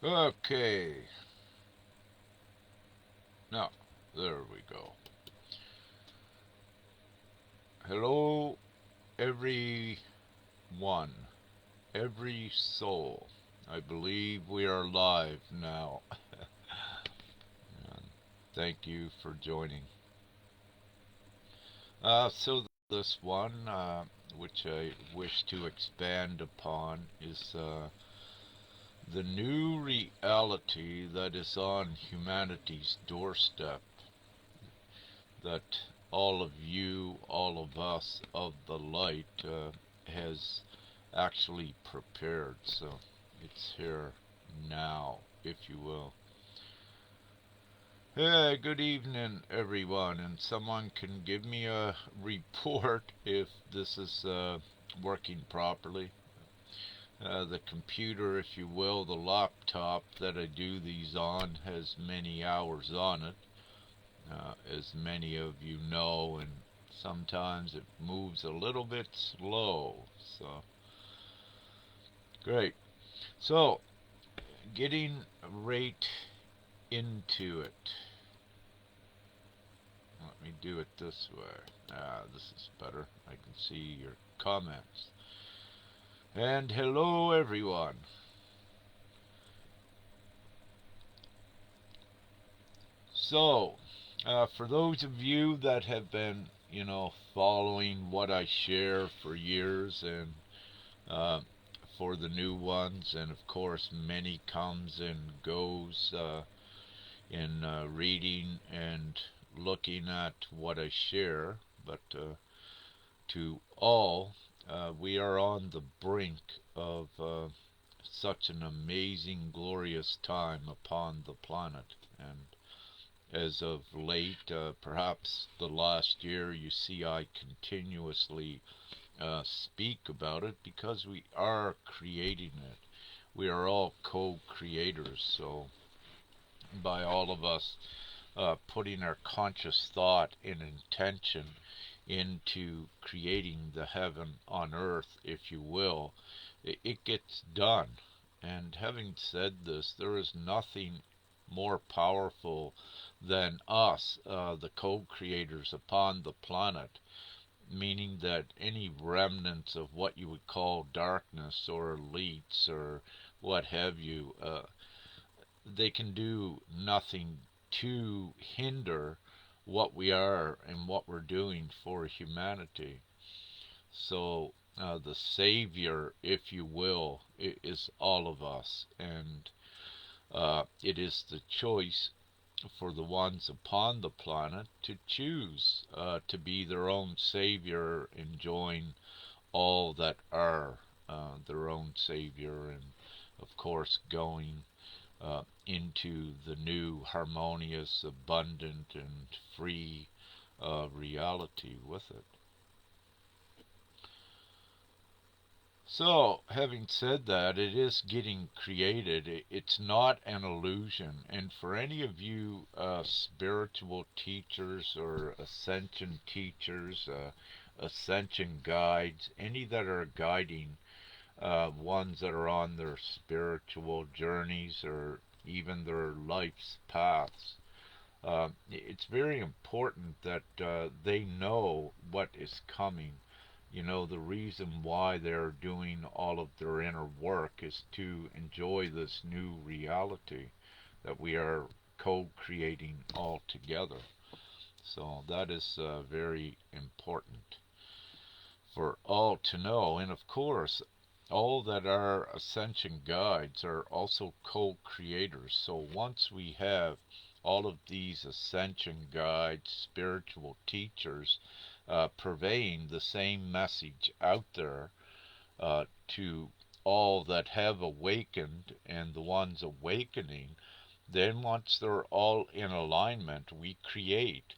Okay. Now, there we go. Hello, everyone, every soul. I believe we are live now. And thank you for joining. So this one, which I wish to expand upon, is the new reality that is on humanity's doorstep, that all of you, all of us of the light has actually prepared. So it's here now, if you will. Hey, good evening, everyone. And someone can give me a report if this is working properly. The computer, if you will, the laptop that I do these on has many hours on it, as many of you know, and sometimes it moves a little bit slow. So, great. So, getting right into it. Let me do it this way. This is better. I can see your comments. And hello, everyone. So, for those of you that have been, following what I share for years, and uh, for the new ones, and of course, many comes and goes in reading and looking at what I share, but to all, we are on the brink of such an amazing, glorious time upon the planet. And as of late, perhaps the last year, you see I continuously speak about it because we are creating it. We are all co-creators, so by all of us putting our conscious thought and intention into creating the heaven on earth, if you will, it gets done. And having said this, there is nothing more powerful than us, the co creators upon the planet, meaning that any remnants of what you would call darkness or elites or what have you, they can do nothing to hinder what we are and what we're doing for humanity. So, the Savior, if you will, is all of us, and it is the choice for the ones upon the planet to choose to be their own Savior and join all that are their own Savior, and of course, going into the new harmonious, abundant, and free reality with it. So, having said that, it is getting created. It's not an illusion. And for any of you spiritual teachers or ascension teachers, ascension guides, any that are guiding ones that are on their spiritual journeys or even their life's paths, it's very important that they know what is coming. The reason why they're doing all of their inner work is to enjoy this new reality that we are co-creating all together. So that is very important for all to know. And of course, all that are ascension guides are also co-creators. So once we have all of these ascension guides, spiritual teachers, purveying the same message out there to all that have awakened and the ones awakening, then once they're all in alignment, we create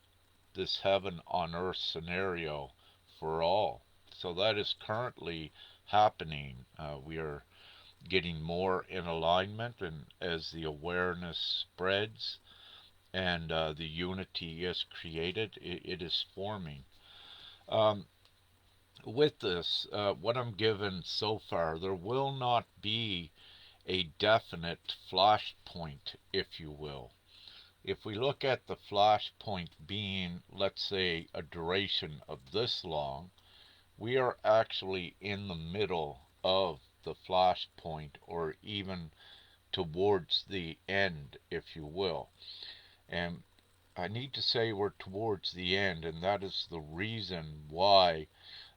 this heaven on earth scenario for all. So that is currently happening. We are getting more in alignment, and as the awareness spreads and the unity is created, it is forming. Um, with this, what I'm given so far, there will not be a definite flashpoint, if you will. If we look at the flashpoint being, let's say, a duration of this long, we are actually in the middle of the flashpoint, or even towards the end, if you will. And I need to say we're towards the end, and that is the reason why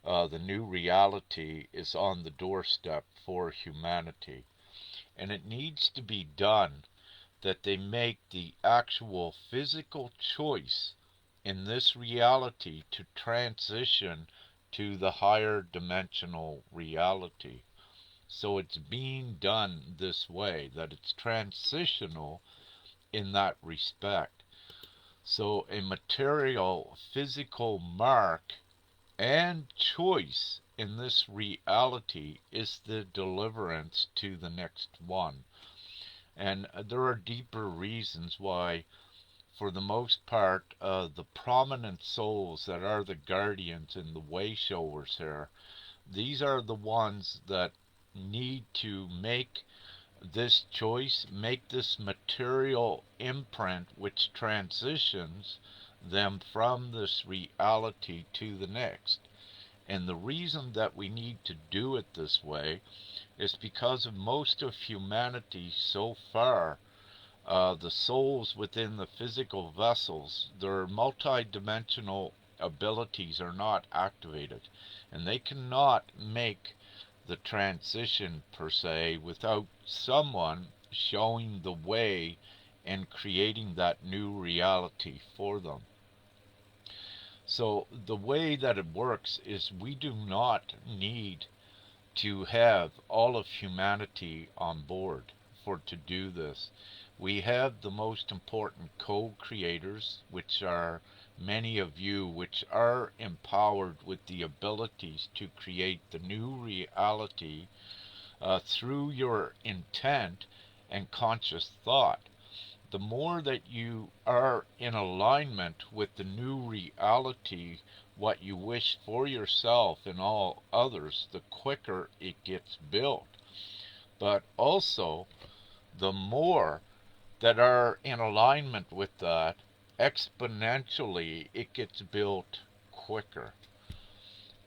the new reality is on the doorstep for humanity. And it needs to be done that they make the actual physical choice in this reality to transition to the higher dimensional reality. So it's being done this way, that it's transitional in that respect. So a material, physical mark and choice in this reality is the deliverance to the next one. And there are deeper reasons why, for the most part, the prominent souls that are the guardians and the way showers here, these are the ones that need to make this choice, make this material imprint which transitions them from this reality to the next. And the reason that we need to do it this way is because of most of humanity so far, the souls within the physical vessels, their multi-dimensional abilities are not activated, and they cannot make the transition per se without someone showing the way and creating that new reality for them. So the way that it works is we do not need to have all of humanity on board for to do this. We have the most important co-creators, which are many of you, which are empowered with the abilities to create the new reality through your intent and conscious thought. The more that you are in alignment with the new reality, what you wish for yourself and all others, the quicker it gets built. But also, the more that are in alignment with that, exponentially it gets built quicker.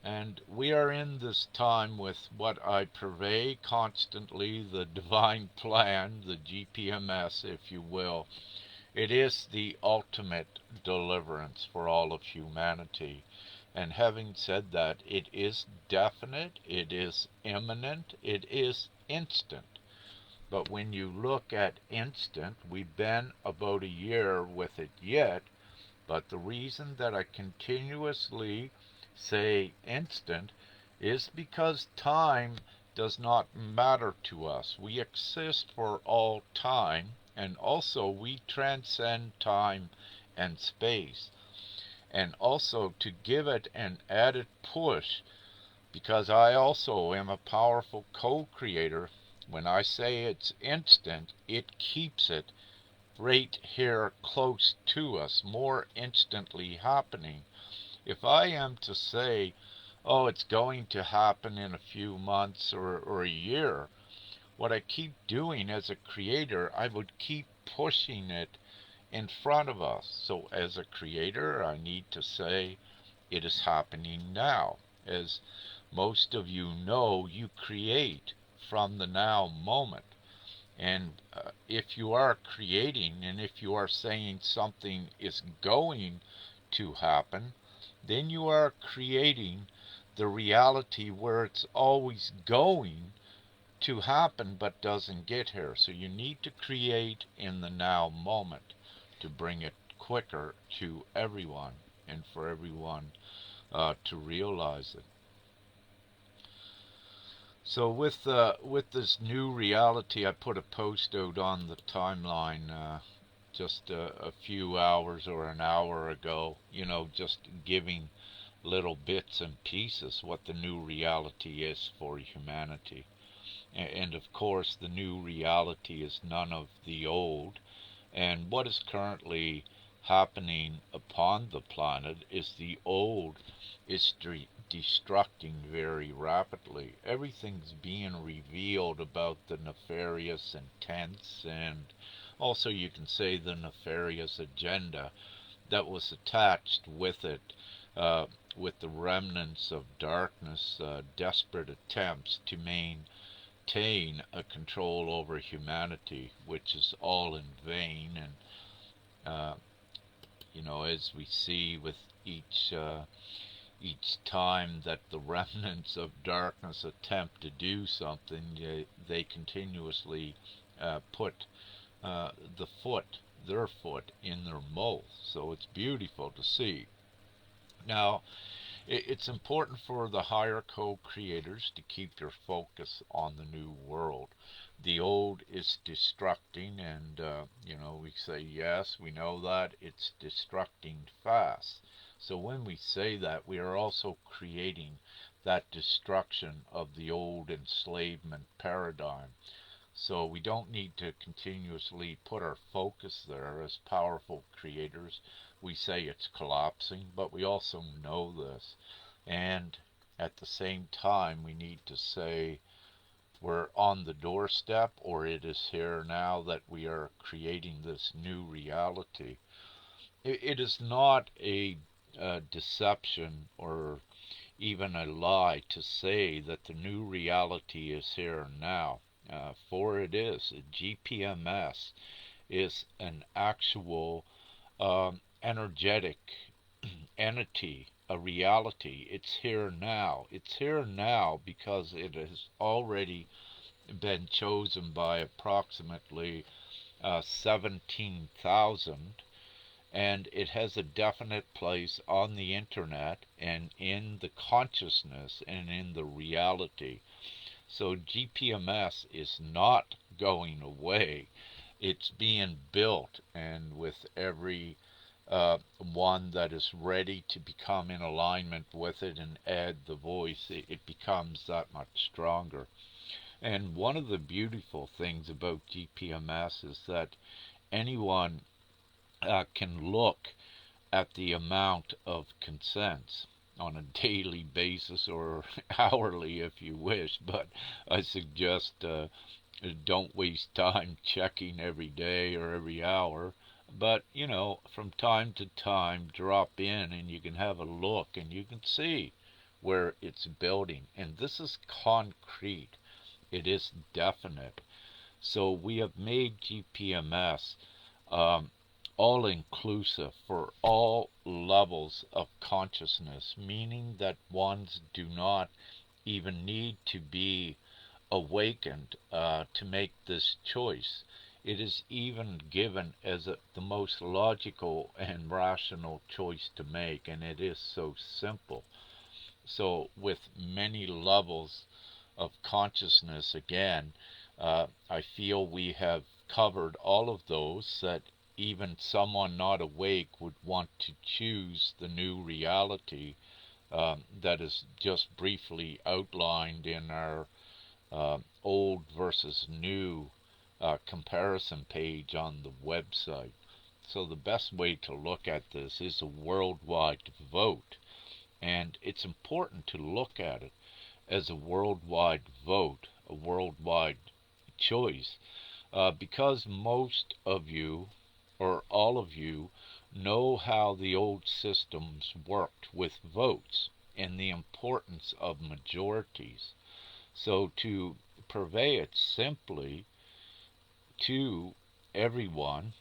And we are in this time with what I purvey constantly, the divine plan, the GPMS, if you will. It is the ultimate deliverance for all of humanity. And having said that, it is definite, it is imminent, it is instant. But when you look at instant, we've been about a year with it yet, but the reason that I continuously say instant is because time does not matter to us. We exist for all time, and also we transcend time and space. And also to give it an added push, because I also am a powerful co-creator, when I say it's instant, it keeps it right here close to us, more instantly happening. If I am to say, oh, it's going to happen in a few months or a year, what I keep doing as a creator, I would keep pushing it in front of us. So as a creator, I need to say, it is happening now. As most of you know, you create from the now moment. And if you are creating, and if you are saying something is going to happen, then you are creating the reality where it's always going to happen but doesn't get here. So you need to create in the now moment to bring it quicker to everyone and for everyone to realize it. So with this new reality, I put a post out on the timeline just a few hours or an hour ago, just giving little bits and pieces what the new reality is for humanity. And of course, the new reality is none of the old. And what is currently happening upon the planet is the old is destructing very rapidly. Everything's being revealed about the nefarious intents, and also you can say the nefarious agenda that was attached with it, uh, with the remnants of darkness, desperate attempts to maintain a control over humanity, which is all in vain. And uh, as we see with each time that the remnants of darkness attempt to do something, they continuously put uh, the foot, their foot, in their mouth. So it's beautiful to see. Now, it's important for the higher co-creators to keep their focus on the new world. The old is destructing, and we say yes, we know that it's destructing fast. So when we say that, we are also creating that destruction of the old enslavement paradigm. So we don't need to continuously put our focus there as powerful creators. We say it's collapsing, but we also know this. And at the same time, we need to say we're on the doorstep, or it is here now, that we are creating this new reality. It is not a deception or even a lie to say that the new reality is here now. For it is. GPMS is an actual energetic entity, a reality. It's here now. It's here now because it has already been chosen by approximately 17,000, and it has a definite place on the internet and in the consciousness and in the reality. So GPMS is not going away. It's being built, and with every one that is ready to become in alignment with it and add the voice, it becomes that much stronger. And one of the beautiful things about GPMS is that anyone can look at the amount of consents on a daily basis or hourly if you wish, but I suggest don't waste time checking every day or every hour. But, from time to time, drop in and you can have a look and you can see where it's building. And this is concrete, it is definite. So we have made GPMS um, all inclusive for all levels of consciousness, meaning that ones do not even need to be awakened to make this choice. It is even given as the most logical and rational choice to make, and it is so simple. So, with many levels of consciousness, again, I feel we have covered all of those that even someone not awake would want to choose the new reality that is just briefly outlined in our old versus new comparison page on the website. So the best way to look at this is a worldwide vote. And it's important to look at it as a worldwide vote, a worldwide choice, because most of you, or all of you, know how the old systems worked with votes and the importance of majorities. So to purvey it simply to everyone,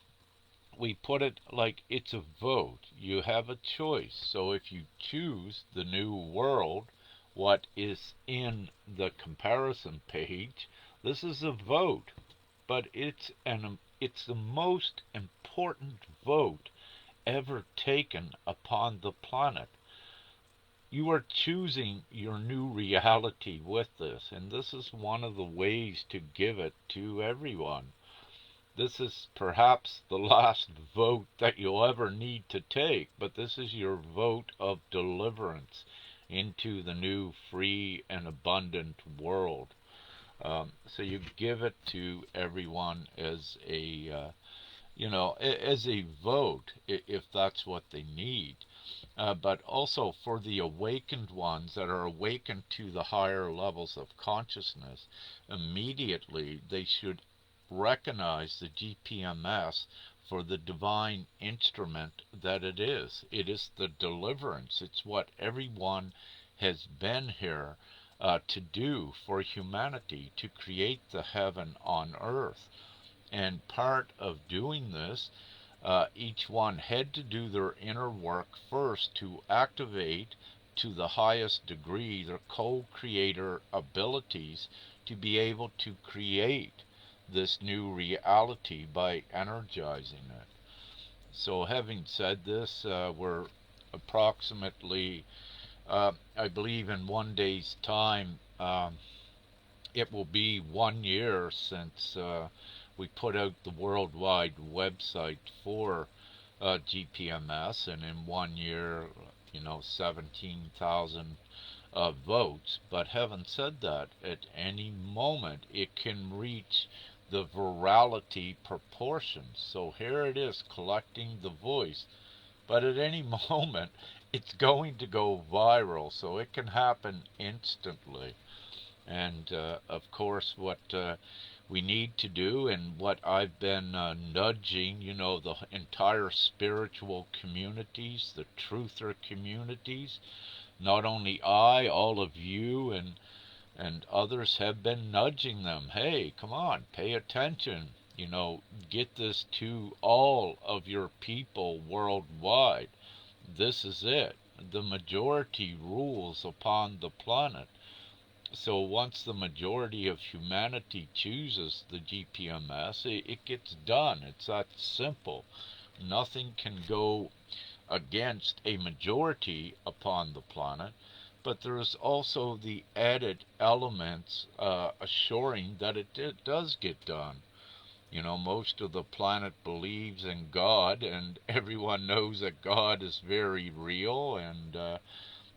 we put it like it's a vote. You have a choice. So if you choose the new world, what is in the comparison page, this is a vote. But it's the most important vote ever taken upon the planet. You are choosing your new reality with this, and this is one of the ways to give it to everyone. This is perhaps the last vote that you'll ever need to take, but this is your vote of deliverance into the new free and abundant world. So you give it to everyone as as a vote, if that's what they need. but also for the awakened ones that are awakened to the higher levels of consciousness. Immediately they should recognize the GPMS for the divine instrument that it is. It is the deliverance. It's what everyone has been here to do for humanity, to create the heaven on earth. And part of doing this, each one had to do their inner work first to activate to the highest degree their co-creator abilities to be able to create this new reality by energizing it. So having said this, we're approximately, I believe in one day's time, it will be 1 year since we put out the worldwide website for GPMS, and in 1 year, 17,000 votes. But having said that, at any moment it can reach the virality proportions. So here it is collecting the voice, but at any moment it's going to go viral, so it can happen instantly. And of course, what we need to do, and what I've been nudging, the entire spiritual communities, the truther communities, not only I, all of you, and others have been nudging them. Hey, come on, pay attention. Get this to all of your people worldwide. This is it. The majority rules upon the planet. So once the majority of humanity chooses the GPMS, it gets done. It's that simple. Nothing can go against a majority upon the planet, but there's also the added elements assuring that it does get done. Most of the planet believes in God, and everyone knows that God is very real, and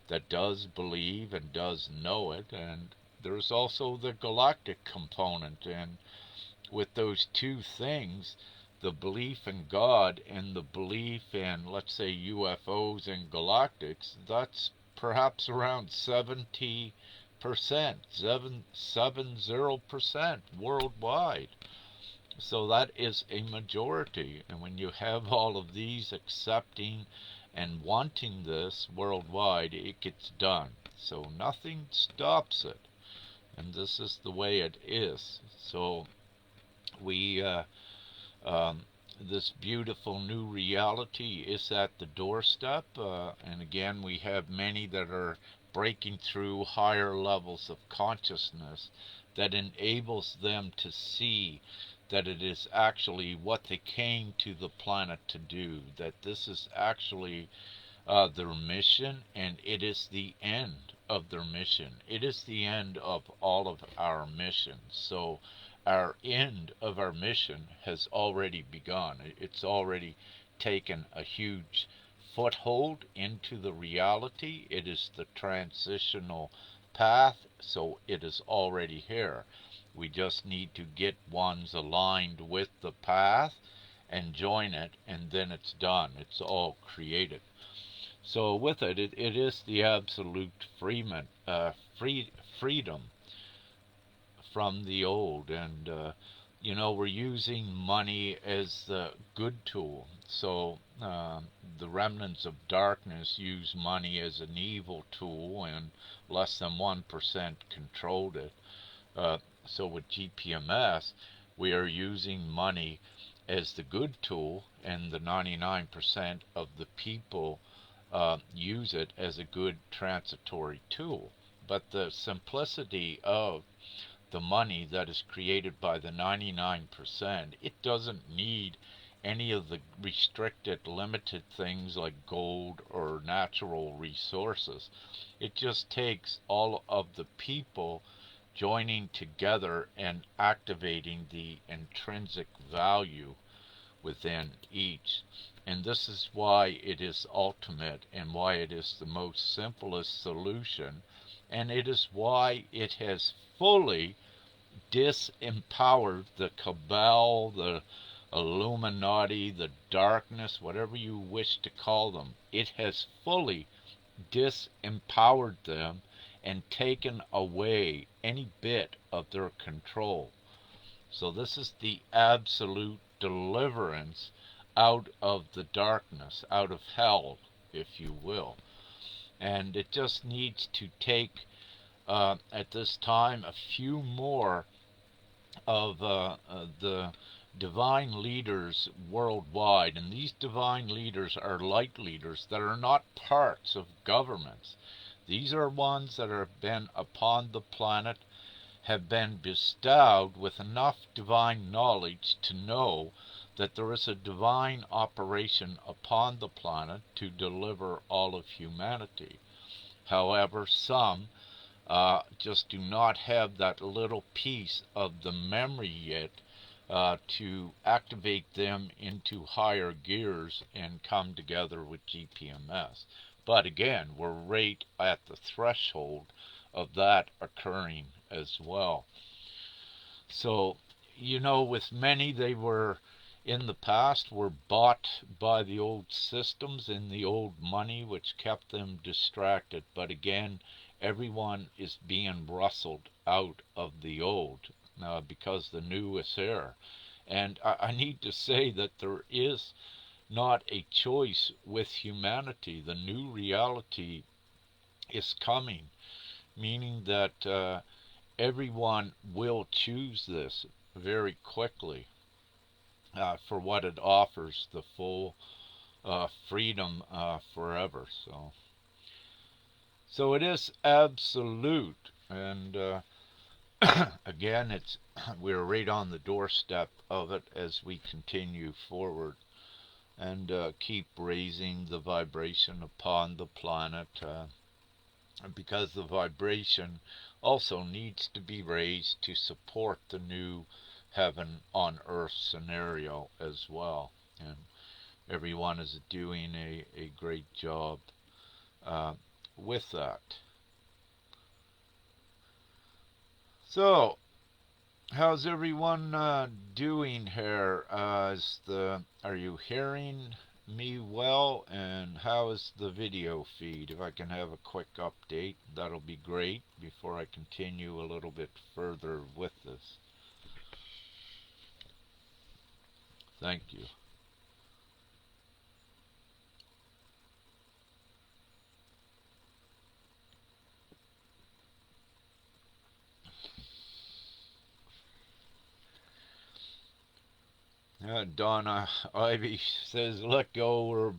that does believe and does know it. And there's also the galactic component, and with those two things, the belief in God and the belief in, let's say, UFOs and galactics, that's perhaps around 70%, 70% worldwide. So that is a majority. And when you have all of these accepting and wanting this worldwide, it gets done. So nothing stops it. And this is the way it is. So we this beautiful new reality is at the doorstep, and again we have many that are breaking through higher levels of consciousness that enables them to see that it is actually what they came to the planet to do, that this is actually their mission, and it is the end of their mission. It is the end of all of our missions. So our end of our mission has already begun. It's already taken a huge foothold into the reality. It is the transitional path, so it is already here. We just need to get ones aligned with the path and join it, and then it's done. It's all created. So with it is the absolute freedom from the old. And we're using money as the good tool. So the remnants of darkness use money as an evil tool, and less than 1% controlled it. So with GPMS, we are using money as the good tool, and the 99% of the people use it as a good transitory tool. But the simplicity of the money that is created by the 99%, it doesn't need any of the restricted, limited things like gold or natural resources. It just takes all of the people joining together and activating the intrinsic value within each. And this is why it is ultimate, and why it is the most simplest solution, and it is why it has fully disempowered the cabal, Illuminati, the darkness, whatever you wish to call them, it has fully disempowered them and taken away any bit of their control. So this is the absolute deliverance out of the darkness, out of hell, if you will. And it just needs to take, at this time, a few more of the divine leaders worldwide. And these divine leaders are light leaders that are not parts of governments. These are ones that have been upon the planet, have been bestowed with enough divine knowledge to know that there is a divine operation upon the planet to deliver all of humanity. However, some just do not have that little piece of the memory yet to activate them into higher gears and come together with GPMS. But again, we're right at the threshold of that occurring as well. So, with many, they were in the past were bought by the old systems and the old money, which kept them distracted. But again, everyone is being rustled out of the old because the new is here. And I need to say that there is not a choice with humanity. The new reality is coming, meaning that everyone will choose this very quickly for what it offers, the full freedom forever. So it is absolute, and again, we're right on the doorstep of it as we continue forward and keep raising the vibration upon the planet, because the vibration also needs to be raised to support the new heaven on earth scenario as well. And everyone is doing a great job with that. So, how's everyone doing here? Are you hearing me well? And how is the video feed? If I can have a quick update, that'll be great before I continue a little bit further with this. Thank you. Donna Ivy says, let go or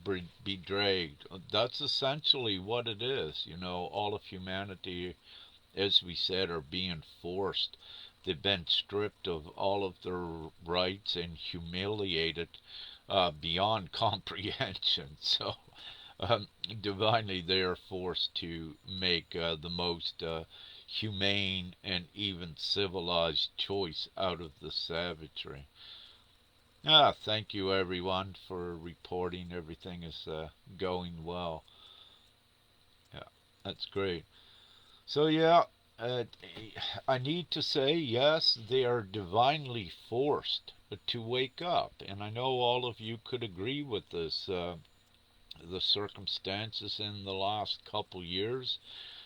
be dragged. That's essentially what it is. All of humanity, as we said, are being forced. They've been stripped of all of their rights and humiliated beyond comprehension. So, divinely, they are forced to make the most humane and even civilized choice out of the savagery. Thank you everyone for reporting. Everything is going well. Yeah, that's great. So yeah, I need to say, yes, they are divinely forced to wake up. And I know all of you could agree with this. The circumstances in the last couple years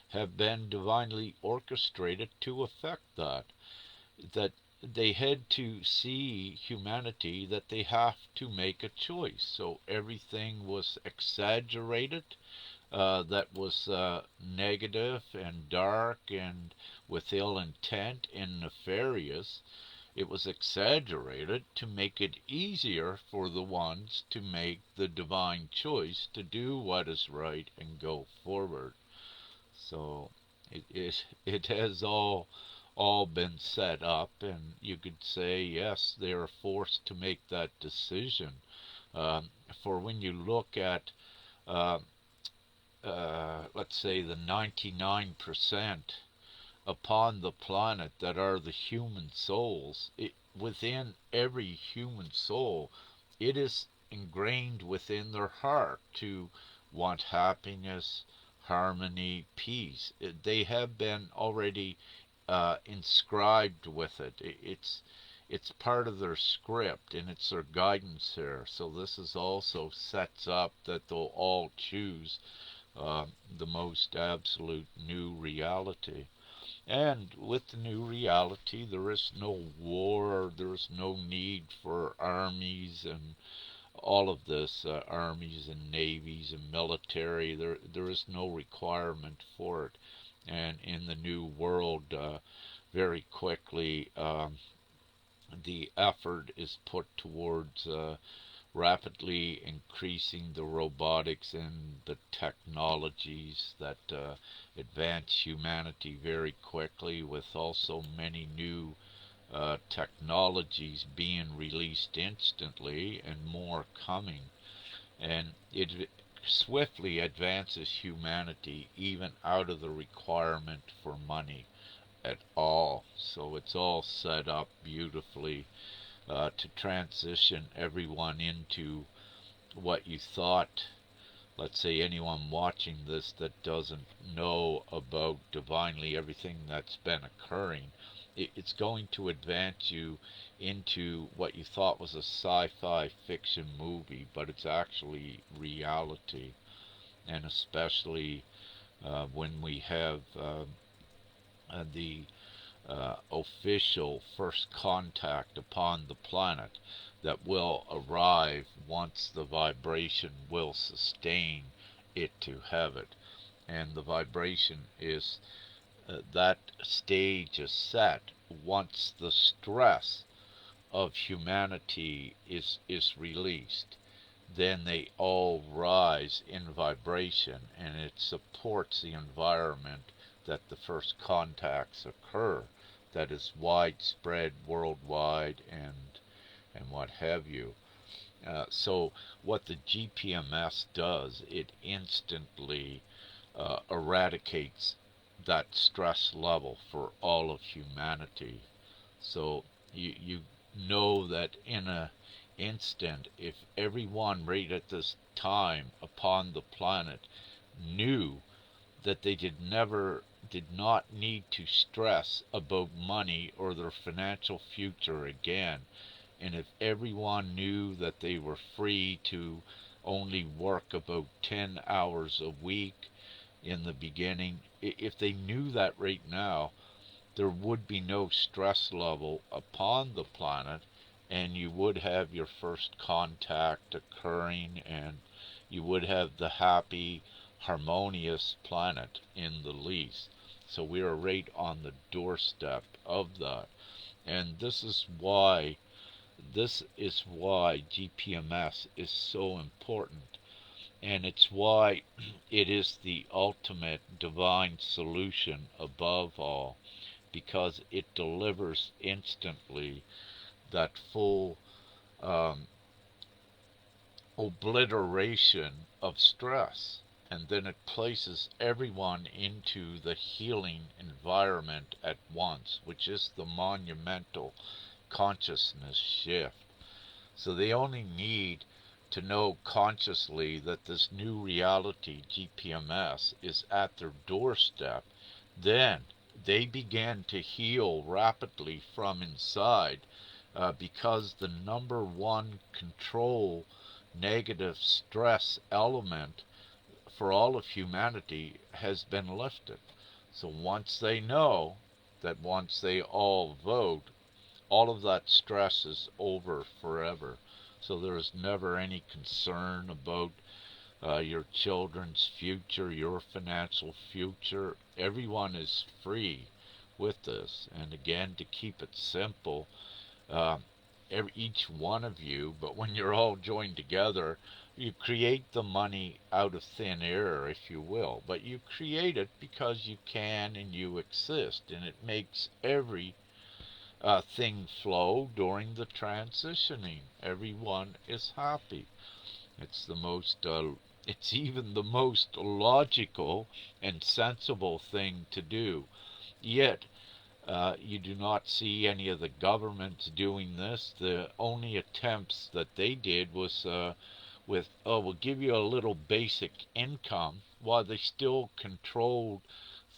have been divinely orchestrated to effect that they had to see humanity, that they have to make a choice. So everything was exaggerated, that was negative and dark and with ill intent and nefarious. It was exaggerated to make it easier for the ones to make the divine choice to do what is right and go forward. So it has all been set up, and you could say, yes, they are forced to make that decision. For when you look at, uh, let's say, the 99% upon the planet that are the human souls, within every human soul, it is ingrained within their heart to want happiness, harmony, peace. They have been already inscribed with it. it's part of their script and it's their guidance here. So this is also sets up that they'll all choose the most absolute new reality. And with the new reality, there is no war, there is no need for armies and all of this, armies and navies and military. There is no requirement for it. And in the new world, very quickly, the effort is put towards rapidly increasing the robotics and the technologies that advance humanity very quickly, with also many new technologies being released instantly and more coming. And it swiftly advances humanity even out of the requirement for money at all. So it's all set up beautifully to transition everyone into what you thought. Let's say anyone watching this that doesn't know about divinely everything that's been occurring, it's going to advance you into what you thought was a sci-fi fiction movie, but it's actually reality. And especially when we have the official first contact upon the planet that will arrive once the vibration will sustain it to have it. And the vibration is that stage is set once the stress of humanity is released. Then they all rise in vibration, and it supports the environment that the first contacts occur, that is widespread worldwide and what have you. So what the GPMS does, it instantly eradicates that stress level for all of humanity. So you know that in a instant, if everyone right at this time upon the planet knew that they did not need to stress about money or their financial future again, and if everyone knew that they were free to only work about 10 hours a week in the beginning, if they knew that right now, there would be no stress level upon the planet, and you would have your first contact occurring, and you would have the happy, harmonious planet in the least. So we are right on the doorstep of that. And this is why GPMS is so important, and it's why it is the ultimate divine solution above all, because it delivers instantly that full um, obliteration of stress. And then it places everyone into the healing environment at once, which is the monumental consciousness shift. So they only need to know consciously that this new reality, GPMS, is at their doorstep. Then they began to heal rapidly from inside, because the number one control negative stress element for all of humanity has been lifted. So once they know that once they all vote, all of that stress is over forever. So there is never any concern about your children's future, your financial future. Everyone is free with this. And again, to keep it simple, uh, each one of you, but when you're all joined together, you create the money out of thin air, if you will. But you create it because you can and you exist, and it makes every thing flow during the transitioning. Everyone is happy. It's the most, it's even the most logical and sensible thing to do. Yet, you do not see any of the governments doing this. The only attempts that they did was with, oh, we'll give you a little basic income, while they still controlled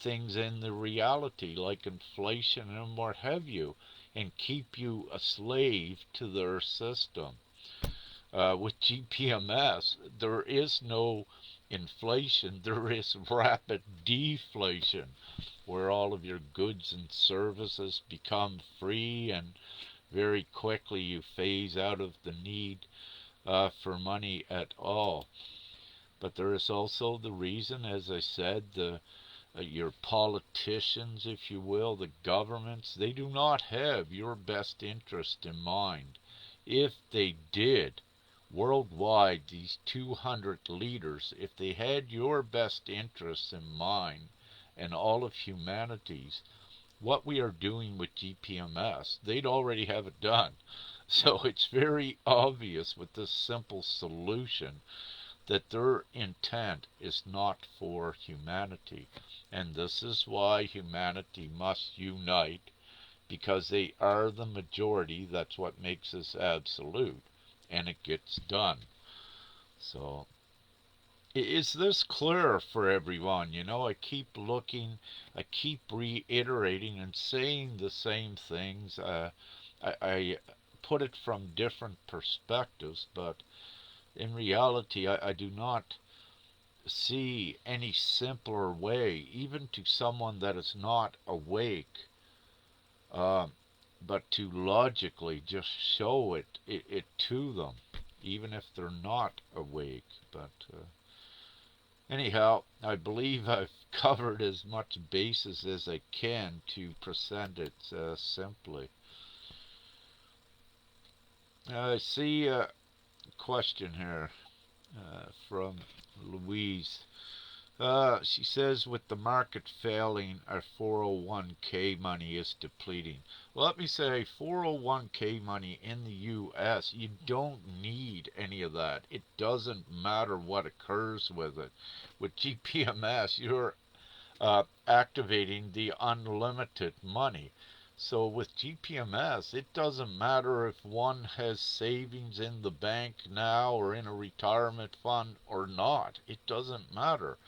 things in the reality like inflation and what have you. and keep you a slave to their system. With GPMS, there is no inflation, there is rapid deflation, where all of your goods and services become free, and very quickly you phase out of the need for money at all. But there is also the reason, as I said, your politicians, if you will, the governments, they do not have your best interest in mind. If they did, worldwide, these 200 leaders, if they had your best interests in mind and all of humanity's, what we are doing with GPMS, they'd already have it done. So it's very obvious with this simple solution that their intent is not for humanity. And this is why humanity must unite, because they are the majority. That's what makes us absolute. And it gets done. So, is this clear for everyone? You know, I keep looking, I keep reiterating and saying the same things. I put it from different perspectives, but in reality, I do not see any simpler way, even to someone that is not awake, uh, but to logically just show it to them, even if they're not awake. But anyhow, I believe I've covered as much basis as I can to present it simply. I see a question here from Louise. She says, with the market failing, our 401k money is depleting. Well, let me say, 401k money in the U.S., you don't need any of that. It doesn't matter what occurs with it. With GPMS, you're activating the unlimited money. So with GPMS, it doesn't matter if one has savings in the bank now or in a retirement fund or not. It doesn't matter.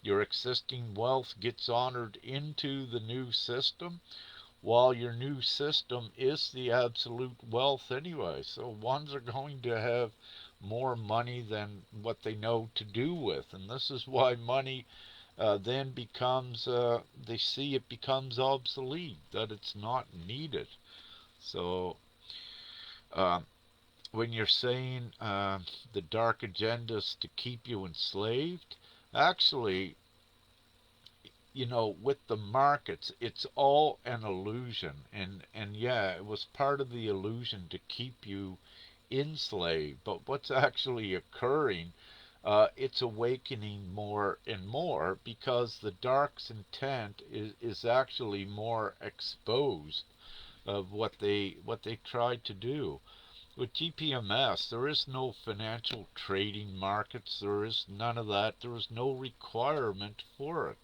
Your existing wealth gets honored into the new system, while your new system is the absolute wealth anyway. So ones are going to have more money than what they know to do with. And this is why money then becomes, they see it becomes obsolete, that it's not needed. So uh, when you're saying the dark agenda is to keep you enslaved, actually, you know, with the markets, it's all an illusion. And yeah, it was part of the illusion to keep you enslaved. But what's actually occurring, it's awakening more and more, because the dark's intent is actually more exposed of what they tried to do. With GPMS, there is no financial trading markets. There is none of that. There is no requirement for it.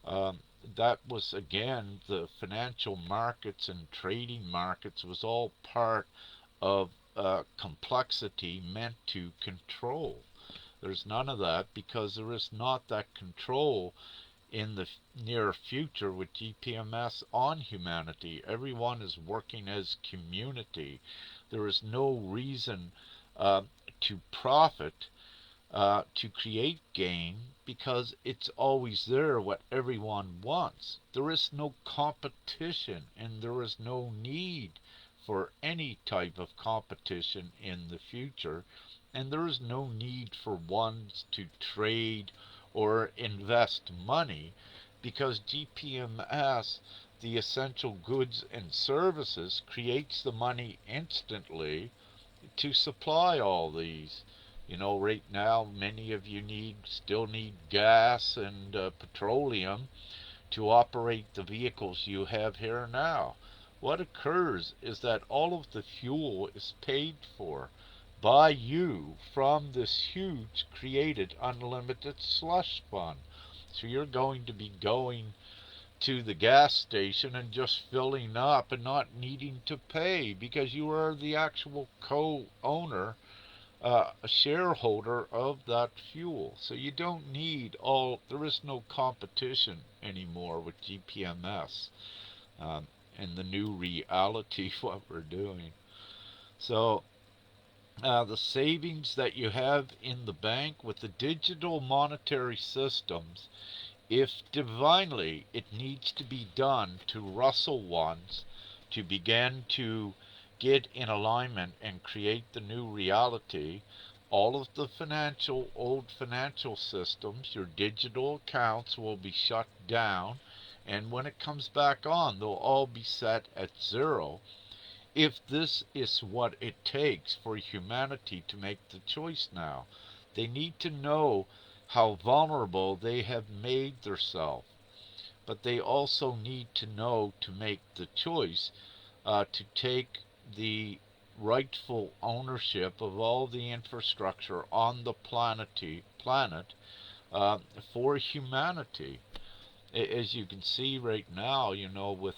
Um, that was, again, the financial markets and trading markets was all part of complexity meant to control. There's none of that, because there is not that control in the near future with GPMS on humanity. Everyone is working as community. There is no reason uh, to profit, to create gain, because it's always there what everyone wants. There is no competition, and there is no need for any type of competition in the future, and there is no need for ones to trade or invest money, because GPMS, the essential goods and services, creates the money instantly to supply all these. You know, right now, many of you still need gas and petroleum to operate the vehicles you have here now. What occurs is that all of the fuel is paid for by you from this huge created unlimited slush fund. So you're going to be going to the gas station and just filling up and not needing to pay, because you are the actual co-owner, a shareholder of that fuel. So you don't need there is no competition anymore with GPMS. Um, in the new reality what we're doing. So the savings that you have in the bank with the digital monetary systems, if divinely it needs to be done to rustle ones to begin to get in alignment and create the new reality, all of the old financial systems, your digital accounts will be shut down, and when it comes back on, they'll all be set at zero. If this is what it takes for humanity to make the choice now, they need to know how vulnerable they have made themselves. But they also need to know to make the choice to take the rightful ownership of all the infrastructure on the planet uh, for humanity. As you can see right now, with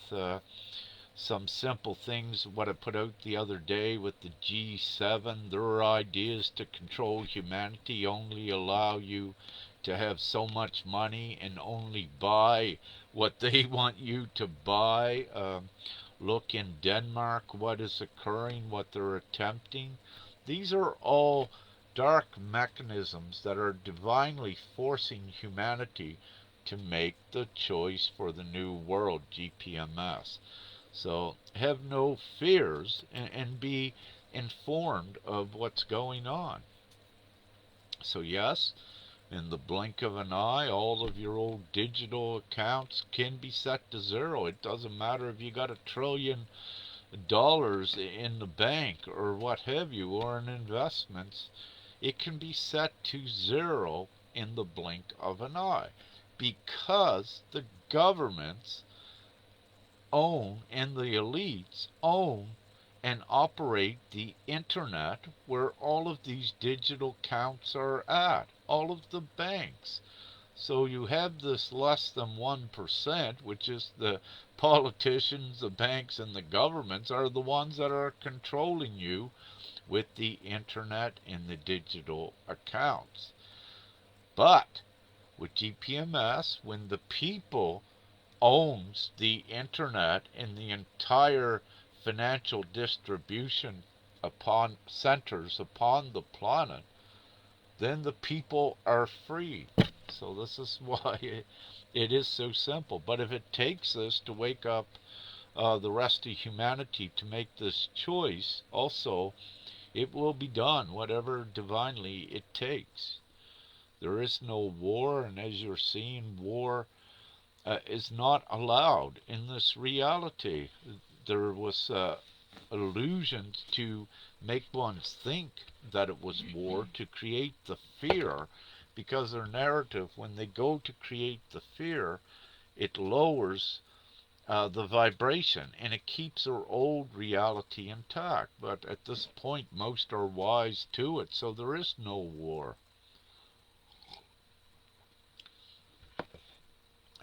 some simple things, what I put out the other day with the G7, their ideas to control humanity only allow you to have so much money and only buy what they want you to buy. Look in Denmark what is occurring, what they're attempting. These are all dark mechanisms that are divinely forcing humanity to make the choice for the new world, GPMS. So have no fears and be informed of what's going on. So yes, in the blink of an eye, all of your old digital accounts can be set to zero. It doesn't matter if you got $1 trillion in the bank or what have you, or in investments. It can be set to zero in the blink of an eye because the governments own and the elites own and operate the internet where all of these digital accounts are at, all of the banks. So you have this less than 1%, which is the politicians, the banks, and the governments are the ones that are controlling you with the internet and the digital accounts. But with GPMS, when the people owns the internet and the entire financial distribution upon centers upon the planet, then the people are free. So this is why it is so simple. But if it takes us to wake up the rest of humanity to make this choice, also it will be done, whatever divinely it takes. There is no war, and as you're seeing, war is not allowed in this reality. There was illusions to make one think that it was war, to create the fear, because their narrative, when they go to create the fear, it lowers the vibration and it keeps our old reality intact. But at this point, most are wise to it, so there is no war.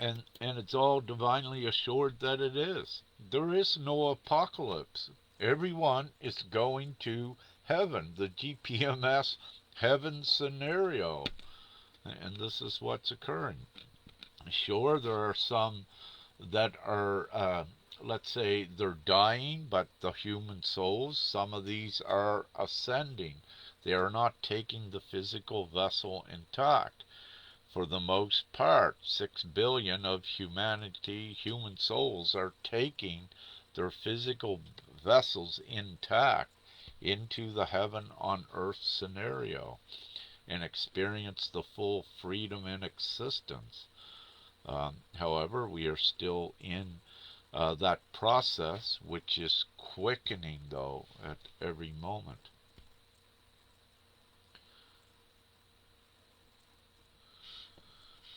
And it's all divinely assured that it is. There is no apocalypse. Everyone is going to heaven, the GPMS heaven scenario. And this is what's occurring. Sure, there are some that are, let's say, they're dying, but the human souls, some of these are ascending. They are not taking the physical vessel intact. For the most part, 6 billion of human souls are taking their physical vessels intact into the heaven on earth scenario and experience the full freedom in existence. However, we are still in that process, which is quickening, though, at every moment.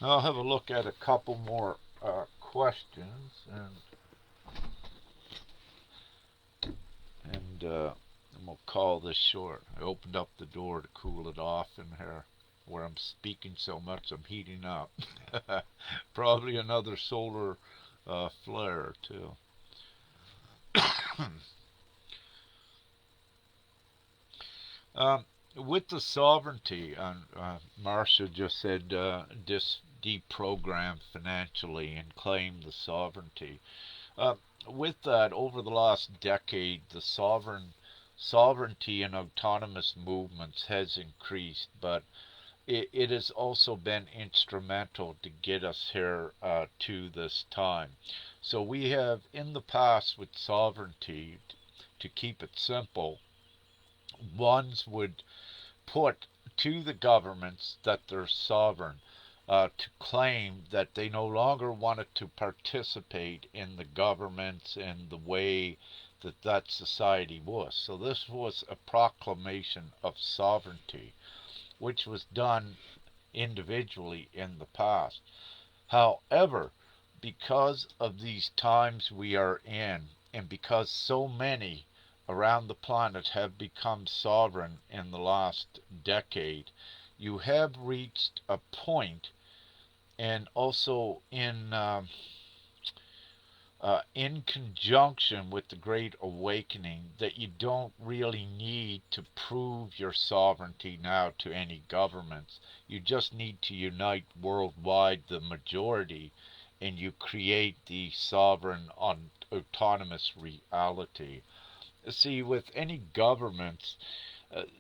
I'll have a look at a couple more questions, and we'll call this short. I opened up the door to cool it off in here. Where I'm speaking so much, I'm heating up. Probably another solar flare, too. With the sovereignty, Marcia just said deprogram financially and claim the sovereignty. with that, over the last decade, the sovereignty and autonomous movements has increased, but it has also been instrumental to get us here to this time. So we have, in the past, with sovereignty, to keep it simple, ones would put to the governments that they're sovereign, to claim that they no longer wanted to participate in the governments and the way that that society was. So this was a proclamation of sovereignty, which was done individually in the past. However, because of these times we are in, and because so many around the planet have become sovereign in the last decade, you have reached a point, and also in conjunction with the Great Awakening, that you don't really need to prove your sovereignty now to any governments. You just need to unite worldwide the majority, and you create the sovereign autonomous reality. See, with any governments,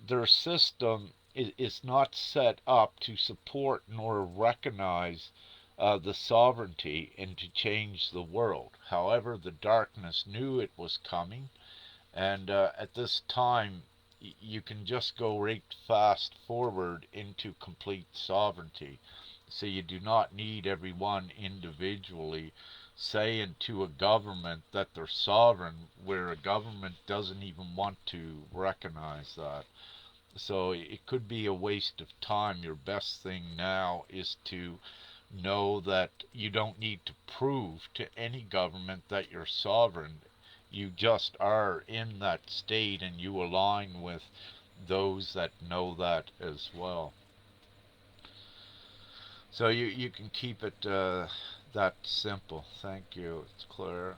their system is not set up to support nor recognize the sovereignty and to change the world. However, the darkness knew it was coming, and at this time, you can just go right fast forward into complete sovereignty. So you do not need everyone individually saying to a government that they're sovereign, where a government doesn't even want to recognize that. So it could be a waste of time. Your best thing now is to know that you don't need to prove to any government that you're sovereign. You just are in that state, and you align with those that know that as well. So you can keep it that simple. Thank you. It's clear.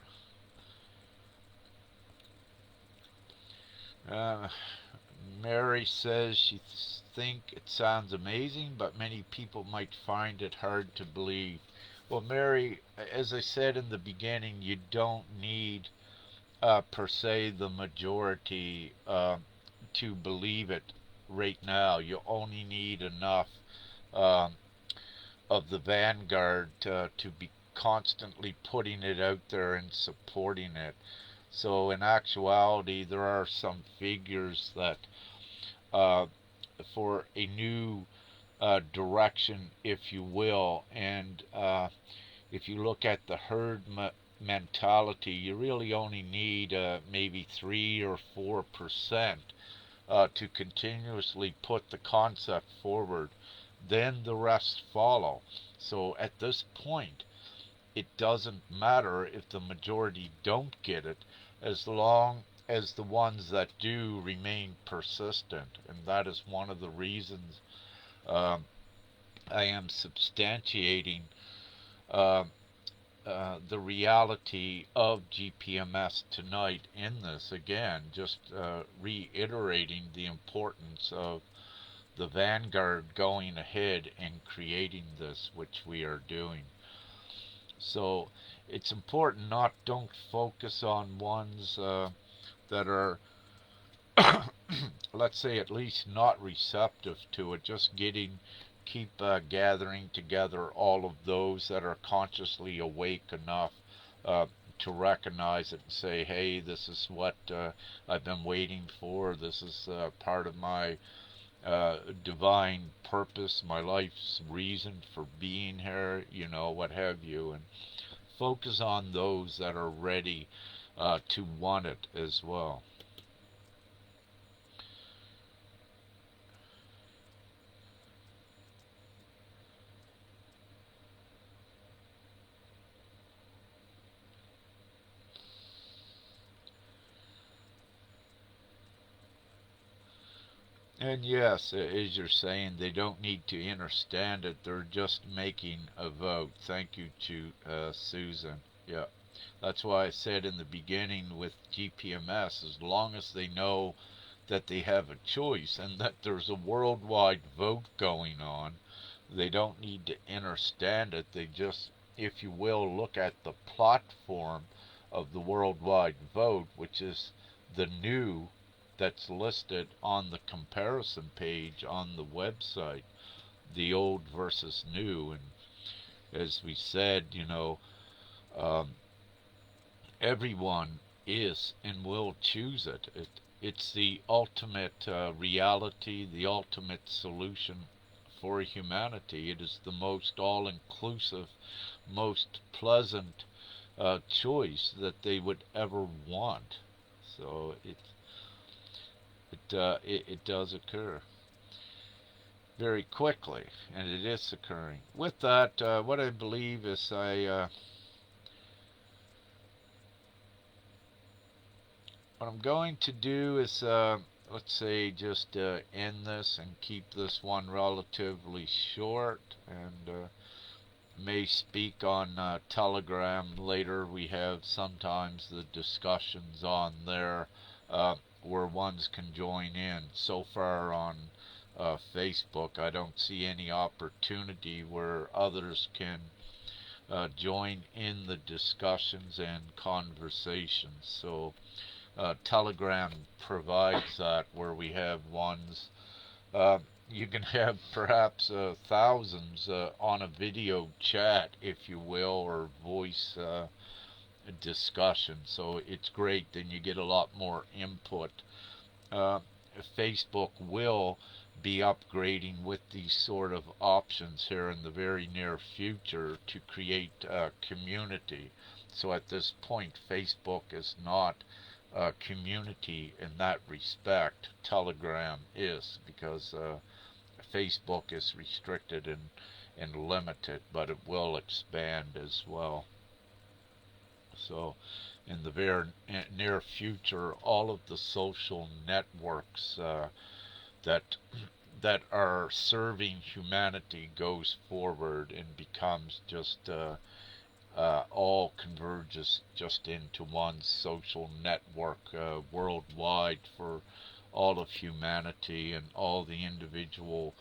Uh, Mary says she think it sounds amazing, but many people might find it hard to believe. Well, Mary, as I said in the beginning, you don't need per se the majority to believe it right now. You only need enough um, of the vanguard to be constantly putting it out there and supporting it. So in actuality, there are some figures that uh, for a new direction, if you will, and if you look at the herd mentality, you really only need maybe 3 or 4% to continuously put the concept forward. Then the rest follow. So at this point, it doesn't matter if the majority don't get it, as long as the ones that do remain persistent. And that is one of the reasons um, I am substantiating uh, the reality of GPMS tonight in this again, just reiterating the importance of the vanguard going ahead and creating this, which we are doing. So it's important, not don't focus on ones that are, let's say, at least not receptive to it. Just keep gathering together all of those that are consciously awake enough uh, to recognize it and say, hey, this is what I've been waiting for. This is part of my divine purpose, my life's reason for being here, what have you. And focus on those that are ready to want it as well. And yes, as you're saying, they don't need to understand it. They're just making a vote. Thank you to Susan. Yeah. That's why I said in the beginning with GPMS, as long as they know that they have a choice and that there's a worldwide vote going on, they don't need to understand it. They just, if you will, look at the platform of the worldwide vote, which is the new that's listed on the comparison page on the website, the old versus new. And as we said, um, everyone is and will choose it. It's the ultimate reality, the ultimate solution for humanity. It is the most all-inclusive, most pleasant choice that they would ever want. So it does occur very quickly, and it is occurring. With that, what I believe is what I'm going to do is, let's say, just end this and keep this one relatively short, and may speak on Telegram later. We have sometimes the discussions on there where ones can join in. So far on Facebook, I don't see any opportunity where others can join in the discussions and conversations. So Telegram provides that, where we have ones. You can have perhaps thousands on a video chat, if you will, or voice discussion. So it's great. Then you get a lot more input. Uh, Facebook will be upgrading with these sort of options here in the very near future to create community. So at this point, Facebook is not community in that respect. Telegram is, because Facebook is restricted and limited, but it will expand as well. So in the very near future, all of the social networks that that are serving humanity goes forward and becomes just all converges just into one social network worldwide for all of humanity, and all the individual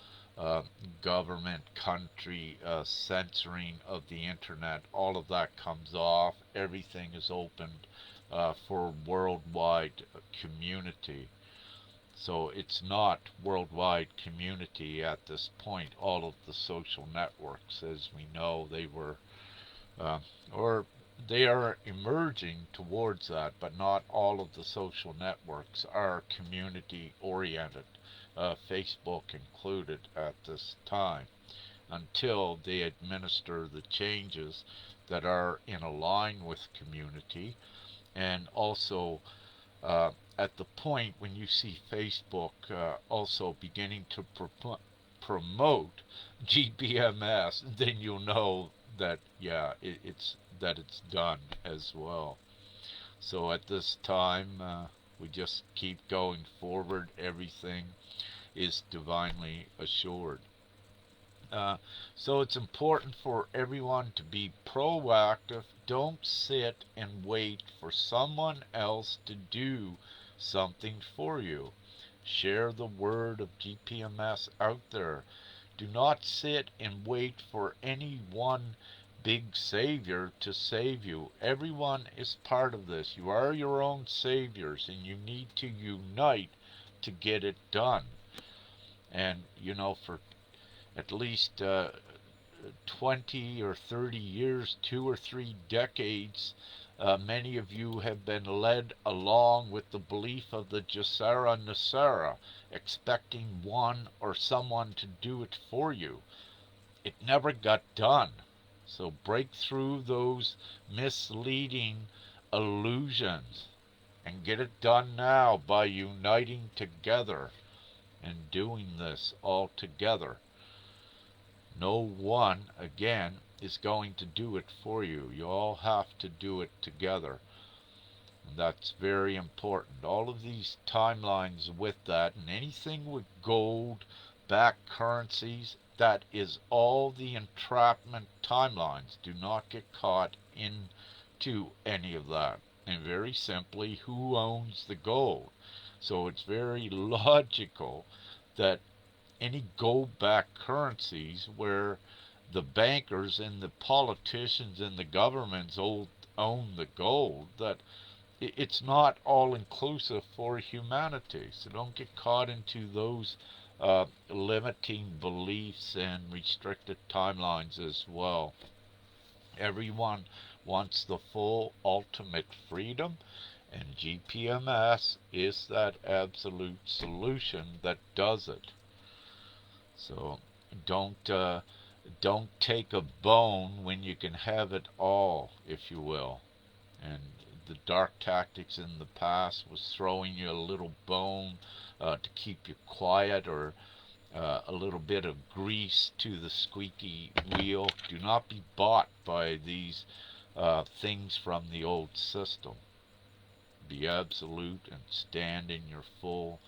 government, country censoring of the internet, all of that comes off. Everything is opened for worldwide community. So it's not worldwide community at this point. All of the social networks, as we know, they were uh, or they are emerging towards that, but not all of the social networks are community oriented, Facebook included at this time, until they administer the changes that are in line with community. And also at the point when you see Facebook also beginning to promote GPMS, then you'll know that, yeah, it's done as well. So at this time, we just keep going forward. Everything is divinely assured. So it's important for everyone to be proactive. Don't sit and wait for someone else to do something for you. Share the word of GPMS out there. Do not sit and wait for any one big savior to save you. Everyone is part of this. You are your own saviors, and you need to unite to get it done. And, for at least 20 or 30 years, 2 or 3 decades, many of you have been led along with the belief of the Gesara Nasara, expecting one or someone to do it for you. It never got done. So break through those misleading illusions and get it done now by uniting together and doing this all together. No one, again, is going to do it for you. You all have to do it together. And that's very important. All of these timelines with that, and anything with gold-backed currencies, that is all the entrapment timelines. Do not get caught into any of that. And very simply, who owns the gold? So it's very logical that any gold-backed currencies where the bankers and the politicians and the governments own the gold, that it's not all inclusive for humanity. So don't get caught into those limiting beliefs and restricted timelines as well. Everyone wants the full ultimate freedom, and GPMS is that absolute solution that does it. So don't don't take a bone when you can have it all, if you will. And the dark tactics in the past was throwing you a little bone to keep you quiet, or a little bit of grease to the squeaky wheel. Do not be bought by these things from the old system. Be absolute and stand in your full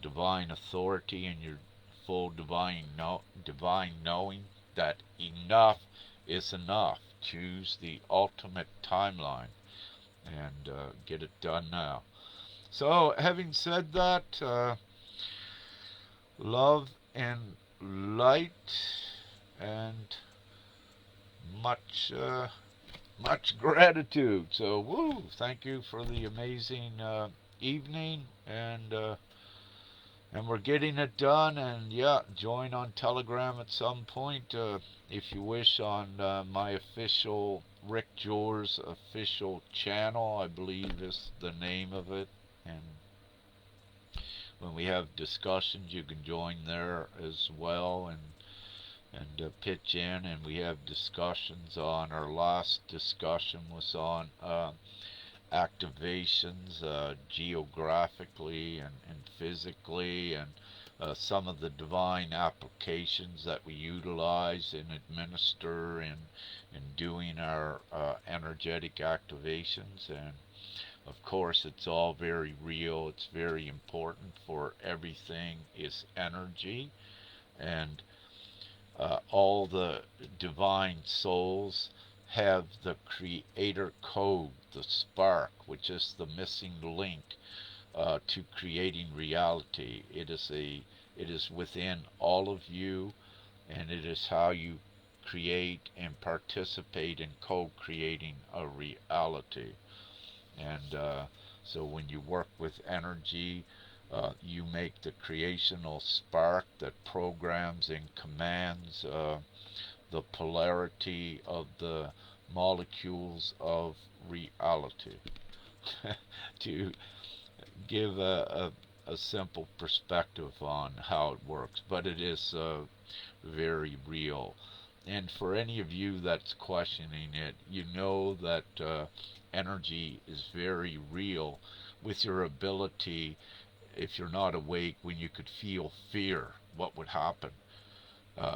divine authority and your full divine knowing that enough is enough. Choose the ultimate timeline and get it done now. So, having said that, love and light, and much much gratitude. So, woo! Thank you for the amazing evening, and we're getting it done. And yeah, join on Telegram at some point if you wish, on my official Rick Jors official channel, I believe is the name of it. And when we have discussions, you can join there as well, and pitch in. And we have discussions on, our last discussion was on activations geographically and physically, and some of the divine applications that we utilize and administer in doing our energetic activations. And of course, it's all very real. It's very important, for everything is energy. And all the divine souls have the creator code, the spark, which is the missing link to creating reality. It is within all of you, and it is how you create and participate in co-creating a reality. And so when you work with energy, you make the creational spark that programs and commands the polarity of the molecules of reality. To give a simple perspective on how it works, but it is very real. And for any of you that's questioning it, you know that energy is very real, with your ability, if you're not awake, when you could feel fear, what would happen?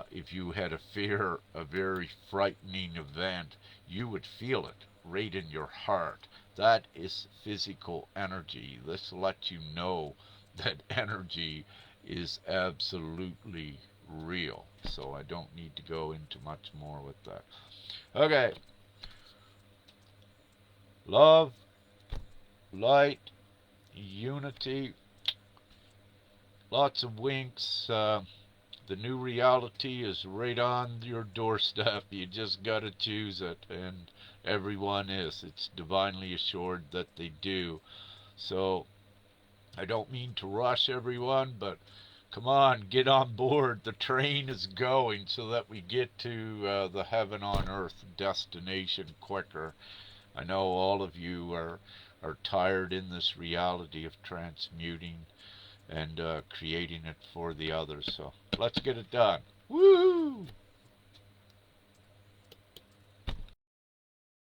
If you had a fear, a very frightening event, you would feel it right in your heart. That is physical energy. This lets you know that energy is absolutely real. So I don't need to go into much more with that. Okay. Love, light, unity, lots of winks. The new reality is right on your doorstep. You just gotta choose it, and everyone is. It's divinely assured that they do. So, I don't mean to rush everyone, but come on, get on board. The train is going, so that we get to the heaven on earth destination quicker. I know all of you are tired in this reality of transmuting and creating it for the others. So let's get it done. Woo!